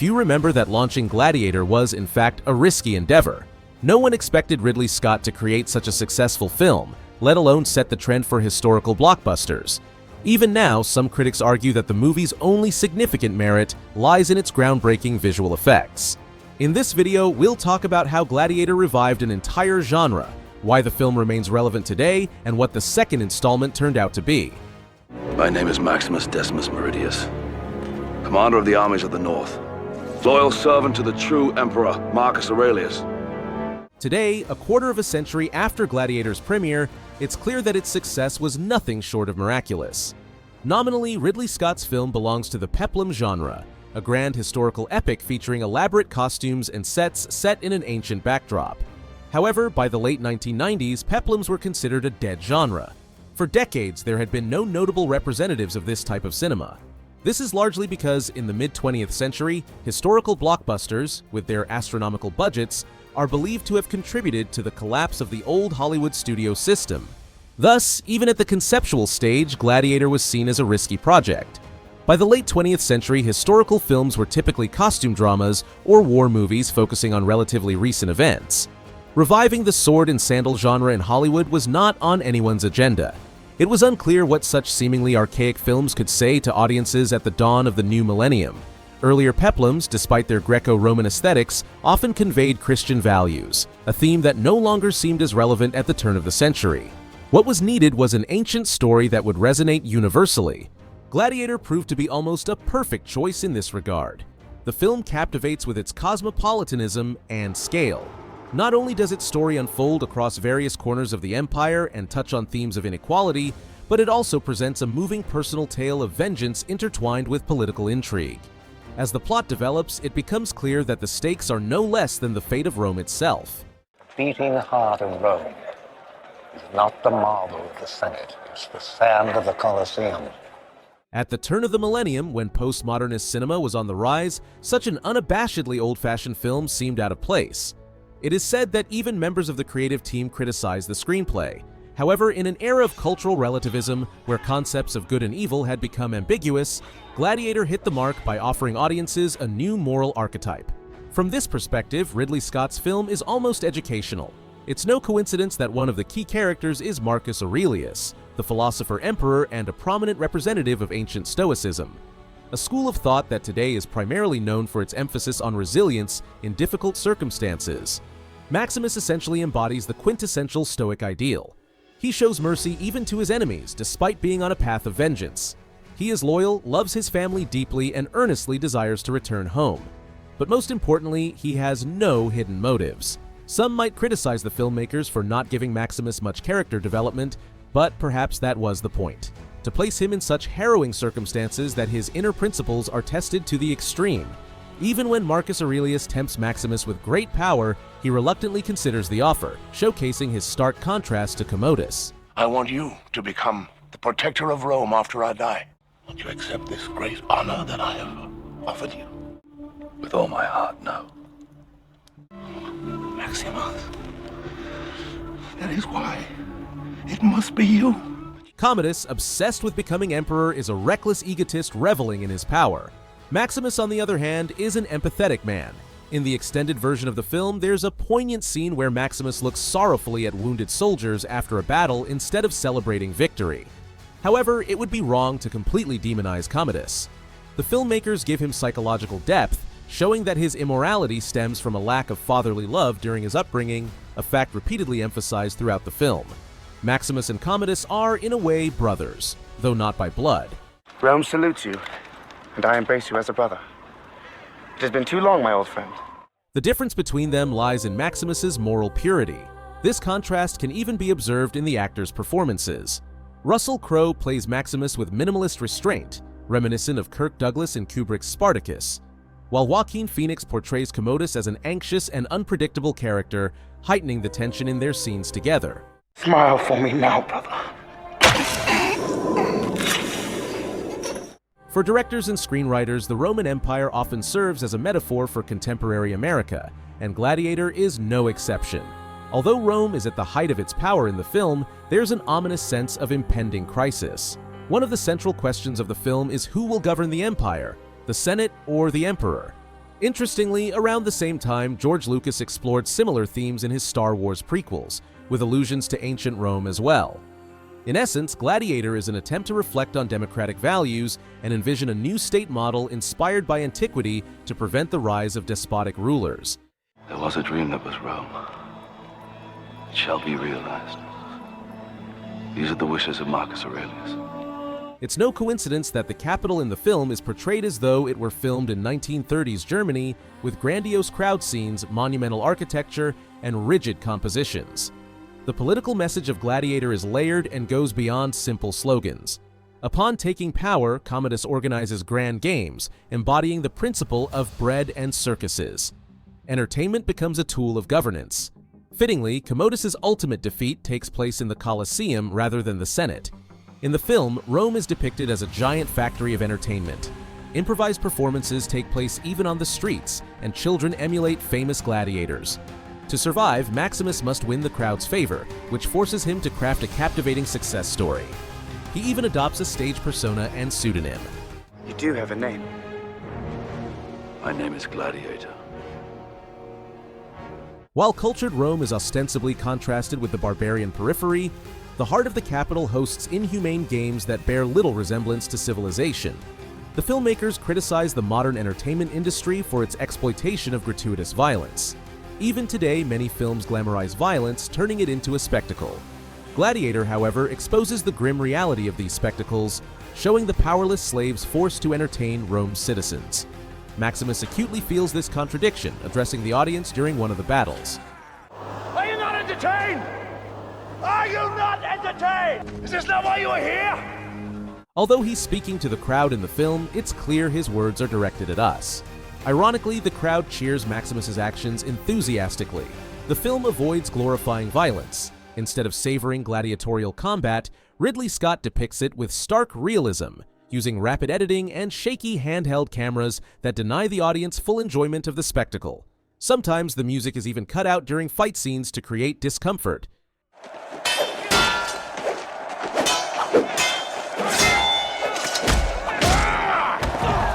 Few remember that launching Gladiator was, in fact, a risky endeavor. No one expected Ridley Scott to create such a successful film, let alone set the trend for historical blockbusters. Even now, some critics argue that the movie's only significant merit lies in its groundbreaking visual effects. In this video, we'll talk about how Gladiator revived an entire genre, why the film remains relevant today, and what the second installment turned out to be. My name is Maximus Decimus Meridius, commander of the armies of the North, loyal servant to the true Emperor Marcus Aurelius. Today, a quarter of a century after Gladiator's premiere, it's clear that its success was nothing short of miraculous. Nominally, Ridley Scott's film belongs to the peplum genre, a grand historical epic featuring elaborate costumes and sets set in an ancient backdrop. However, by the late 1990s, peplums were considered a dead genre. For decades, there had been no notable representatives of this type of cinema. This is largely because, in the mid-20th century, historical blockbusters, with their astronomical budgets, are believed to have contributed to the collapse of the old Hollywood studio system. Thus, even at the conceptual stage, Gladiator was seen as a risky project. By the late 20th century, historical films were typically costume dramas or war movies focusing on relatively recent events. Reviving the sword-and-sandal genre in Hollywood was not on anyone's agenda. It was unclear what such seemingly archaic films could say to audiences at the dawn of the new millennium. Earlier peplums, despite their Greco-Roman aesthetics, often conveyed Christian values, a theme that no longer seemed as relevant at the turn of the century. What was needed was an ancient story that would resonate universally. Gladiator proved to be almost a perfect choice in this regard. The film captivates with its cosmopolitanism and scale. Not only does its story unfold across various corners of the empire and touch on themes of inequality, but it also presents a moving personal tale of vengeance intertwined with political intrigue. As the plot develops, it becomes clear that the stakes are no less than the fate of Rome itself. The beating heart of Rome is not the marble of the Senate, it's the sand of the Colosseum. At the turn of the millennium, when postmodernist cinema was on the rise, such an unabashedly old-fashioned film seemed out of place. It is said that even members of the creative team criticized the screenplay. However, in an era of cultural relativism, where concepts of good and evil had become ambiguous, Gladiator hit the mark by offering audiences a new moral archetype. From this perspective, Ridley Scott's film is almost educational. It's no coincidence that one of the key characters is Marcus Aurelius, the philosopher-emperor and a prominent representative of ancient Stoicism, a school of thought that today is primarily known for its emphasis on resilience in difficult circumstances. Maximus essentially embodies the quintessential Stoic ideal. He shows mercy even to his enemies, despite being on a path of vengeance. He is loyal, loves his family deeply, and earnestly desires to return home. But most importantly, he has no hidden motives. Some might criticize the filmmakers for not giving Maximus much character development, but perhaps that was the point. To place him in such harrowing circumstances that his inner principles are tested to the extreme. Even when Marcus Aurelius tempts Maximus with great power, he reluctantly considers the offer, showcasing his stark contrast to Commodus. I want you to become the protector of Rome after I die. Won't you accept this great honor that I have offered you? With all my heart, no. Maximus, that is why it must be you. Commodus, obsessed with becoming emperor, is a reckless egotist reveling in his power. Maximus, on the other hand, is an empathetic man. In the extended version of the film, there's a poignant scene where Maximus looks sorrowfully at wounded soldiers after a battle instead of celebrating victory. However, it would be wrong to completely demonize Commodus. The filmmakers give him psychological depth, showing that his immorality stems from a lack of fatherly love during his upbringing, a fact repeatedly emphasized throughout the film. Maximus and Commodus are, in a way, brothers, though not by blood. Rome salutes you, and I embrace you as a brother. It has been too long, my old friend. The difference between them lies in Maximus's moral purity. This contrast can even be observed in the actors' performances. Russell Crowe plays Maximus with minimalist restraint, reminiscent of Kirk Douglas in Kubrick's Spartacus, while Joaquin Phoenix portrays Commodus as an anxious and unpredictable character, heightening the tension in their scenes together. Smile for me now, brother. For directors and screenwriters, the Roman Empire often serves as a metaphor for contemporary America, and Gladiator is no exception. Although Rome is at the height of its power in the film, there's an ominous sense of impending crisis. One of the central questions of the film is who will govern the empire, the Senate or the Emperor? Interestingly, around the same time, George Lucas explored similar themes in his Star Wars prequels, with allusions to ancient Rome as well. In essence, Gladiator is an attempt to reflect on democratic values and envision a new state model inspired by antiquity to prevent the rise of despotic rulers. There was a dream that was Rome. It shall be realized. These are the wishes of Marcus Aurelius. It's no coincidence that the capital in the film is portrayed as though it were filmed in 1930s Germany, with grandiose crowd scenes, monumental architecture, and rigid compositions. The political message of Gladiator is layered and goes beyond simple slogans. Upon taking power, Commodus organizes grand games, embodying the principle of bread and circuses. Entertainment becomes a tool of governance. Fittingly, Commodus's ultimate defeat takes place in the Colosseum rather than the Senate. In the film, Rome is depicted as a giant factory of entertainment. Improvised performances take place even on the streets, and children emulate famous gladiators. To survive, Maximus must win the crowd's favor, which forces him to craft a captivating success story. He even adopts a stage persona and pseudonym. You do have a name. My name is Gladiator. While cultured Rome is ostensibly contrasted with the barbarian periphery, the heart of the capital hosts inhumane games that bear little resemblance to civilization. The filmmakers criticize the modern entertainment industry for its exploitation of gratuitous violence. Even today, many films glamorize violence, turning it into a spectacle. Gladiator, however, exposes the grim reality of these spectacles, showing the powerless slaves forced to entertain Rome's citizens. Maximus acutely feels this contradiction, addressing the audience during one of the battles. Are you not entertained? Are you not entertained? Is this not why you are here? Although he's speaking to the crowd in the film, it's clear his words are directed at us. Ironically, the crowd cheers Maximus's actions enthusiastically. The film avoids glorifying violence. Instead of savoring gladiatorial combat, Ridley Scott depicts it with stark realism, using rapid editing and shaky handheld cameras that deny the audience full enjoyment of the spectacle. Sometimes the music is even cut out during fight scenes to create discomfort.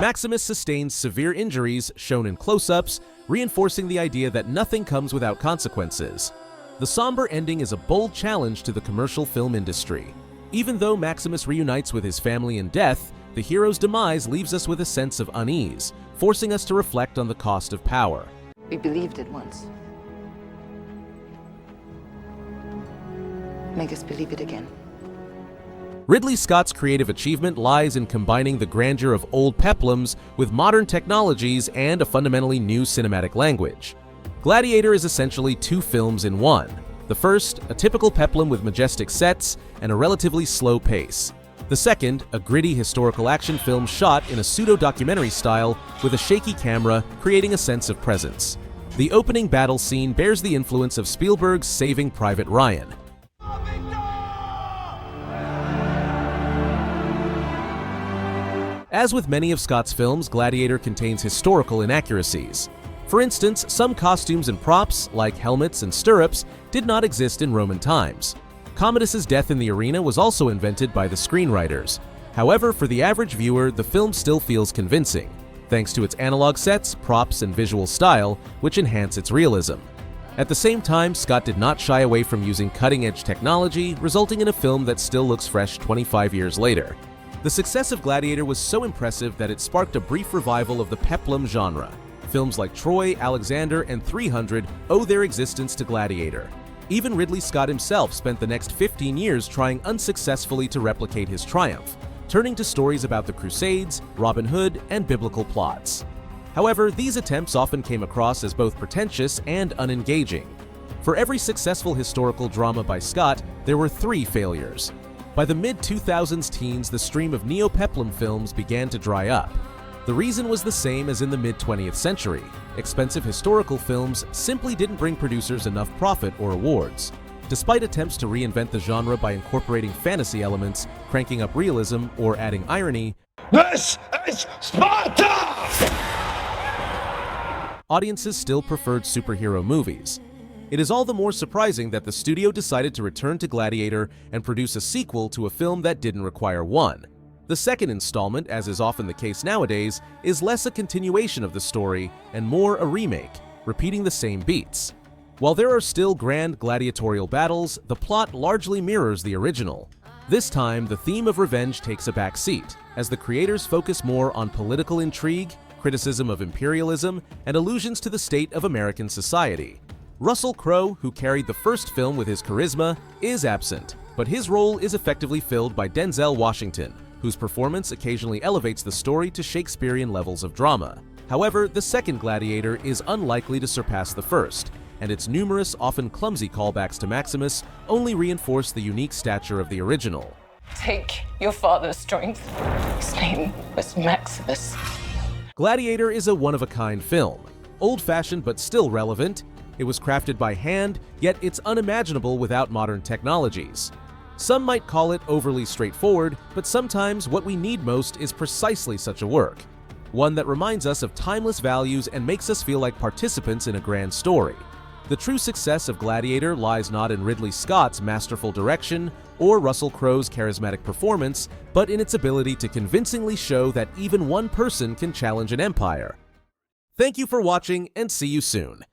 Maximus sustains severe injuries, shown in close-ups, reinforcing the idea that nothing comes without consequences. The somber ending is a bold challenge to the commercial film industry. Even though Maximus reunites with his family in death, the hero's demise leaves us with a sense of unease, forcing us to reflect on the cost of power. We believed it once. Make us believe it again. Ridley Scott's creative achievement lies in combining the grandeur of old peplums with modern technologies and a fundamentally new cinematic language. Gladiator is essentially two films in one. The first, a typical peplum with majestic sets and a relatively slow pace. The second, a gritty historical action film shot in a pseudo-documentary style with a shaky camera, creating a sense of presence. The opening battle scene bears the influence of Spielberg's Saving Private Ryan. As with many of Scott's films, Gladiator contains historical inaccuracies. For instance, some costumes and props, like helmets and stirrups, did not exist in Roman times. Commodus's death in the arena was also invented by the screenwriters. However, for the average viewer, the film still feels convincing, thanks to its analog sets, props, and visual style, which enhance its realism. At the same time, Scott did not shy away from using cutting-edge technology, resulting in a film that still looks fresh 25 years later. The success of Gladiator was so impressive that it sparked a brief revival of the peplum genre. Films like Troy, Alexander, and 300 owe their existence to Gladiator. Even Ridley Scott himself spent the next 15 years trying unsuccessfully to replicate his triumph, turning to stories about the Crusades, Robin Hood, and biblical plots. However, these attempts often came across as both pretentious and unengaging. For every successful historical drama by Scott, there were 3 failures. By the mid-2000s teens, the stream of neo-peplum films began to dry up. The reason was the same as in the mid-20th century. Expensive historical films simply didn't bring producers enough profit or awards. Despite attempts to reinvent the genre by incorporating fantasy elements, cranking up realism, or adding irony, This is Sparta! audiences still preferred superhero movies. It is all the more surprising that the studio decided to return to Gladiator and produce a sequel to a film that didn't require one. The second installment, as is often the case nowadays, is less a continuation of the story and more a remake, repeating the same beats. While there are still grand gladiatorial battles, the plot largely mirrors the original. This time, the theme of revenge takes a back seat, as the creators focus more on political intrigue, criticism of imperialism, and allusions to the state of American society. Russell Crowe, who carried the first film with his charisma, is absent, but his role is effectively filled by Denzel Washington, whose performance occasionally elevates the story to Shakespearean levels of drama. However, the second Gladiator is unlikely to surpass the first, and its numerous, often clumsy callbacks to Maximus only reinforce the unique stature of the original. Take your father's strength. His name was Maximus. Gladiator is a one-of-a-kind film. Old-fashioned but still relevant, it was crafted by hand, yet it's unimaginable without modern technologies. Some might call it overly straightforward, but sometimes what we need most is precisely such a work. One that reminds us of timeless values and makes us feel like participants in a grand story. The true success of Gladiator lies not in Ridley Scott's masterful direction or Russell Crowe's charismatic performance, but in its ability to convincingly show that even one person can challenge an empire. Thank you for watching, and see you soon.